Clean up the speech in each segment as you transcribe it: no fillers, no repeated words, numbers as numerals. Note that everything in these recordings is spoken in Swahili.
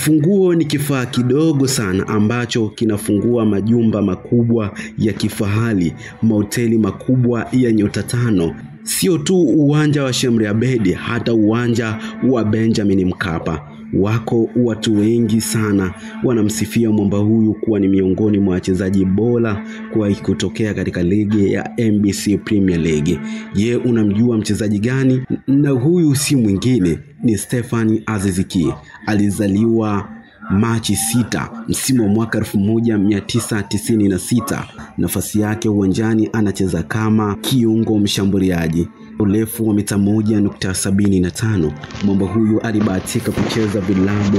Funguo ni kifaa kidogo sana ambacho kinafungua majumba makubwa ya kifahari, mahoteli makubwa ya nyota 5. Sio tu uwanja wa Sheikh Abed, hata uwanja wa Benjamin Mkapa. Wako watu wengi sana wanamsifia mwamba huyu kuwa ni miongoni mwa wachezaji bora kuwahi kutokea katika ligi ya NBC Premier League. Je, unamjua mchezaji gani? Na huyu si mwingine ni Stefan Aziz Ki. Alizaliwa Machi 6 msimu wa mwaka 1996. Nafasi yake uwanjani anacheza kama kiungo mshambuliaji. Urefu wa mita 1.75. Mwamba huyu alibahatika kucheza vilabu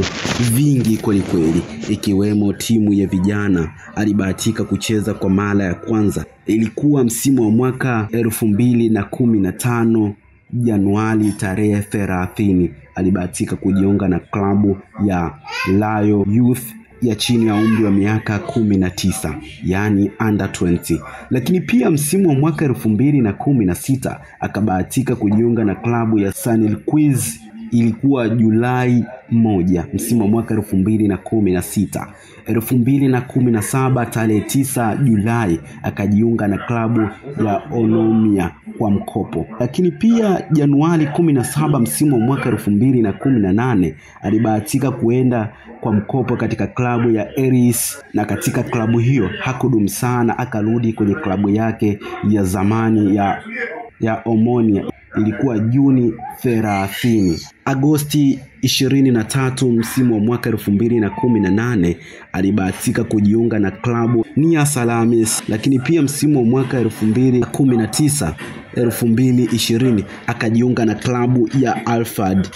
vingi kweli, ikiwemo timu ya vijana. Alibahatika kucheza kwa mara ya kwanza ilikuwa msimu wa mwaka 2015 Januari tarehe 30. Alibahatika kujiunga na klabu ya Rayo Youth ya chini ya umri wa miaka 19, yani under 20. Lakini pia msimu wa mwaka 2016 akabahatika kujiunga na klabu ya Sunqueens. Ilikuwa Julai 1 msimu wa mwaka 2016. 2017 tarehe 9 Julai akajiunga na klabu ya Onomia kwa mkopo. Lakini pia Januari 17 msimu wa mwaka 2018 alibahatika kuenda kwa mkopo katika klabu ya Eris, na katika klabu hiyo hakudumu sana, akarudi kwenye klabu yake ya zamani ya Omonia. Ilikuwa Juni 30. Agosti 23 msimu wa mwaka 2018 alibahatika kujiunga na klabu Nia Salamis. Lakini pia msimu wa mwaka 2019-2020 akajiunga na klabu ya Alfad.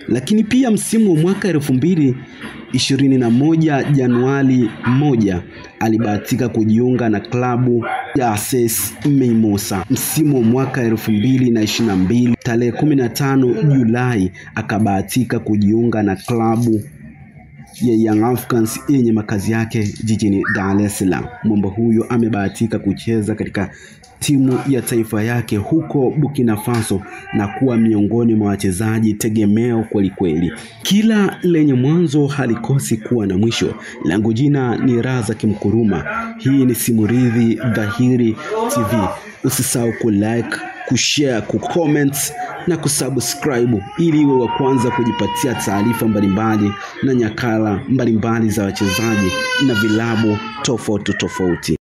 Lakini pia msimu wa mwaka 2021 Januari 1 alibahatika kujiunga na klabu ya AS Mimosas. Msimu wa mwaka 2022 tarehe 15 Julai akabahatika kujiunga na klabu ya Young Africans yenye makazi yake jijini Dar es Salaam. Mwamba huyo amebahatika kucheza katika timu ya taifa yake huko Burkina Faso na kuwa miongoni mwa wachezaji tegemeo kweli. Kila lenye mwanzo halikosi kuwa na mwisho. Langu jina ni Razak Mkuruma. Hii ni Simulizi Dhahiri TV. Usisahau kulike, kushare, kucomment na kusubscribe ili uwe wa kwanza kujipatia taarifa mbalimbali na nyakala mbalimbali za wachezaji na vilabu tofauti.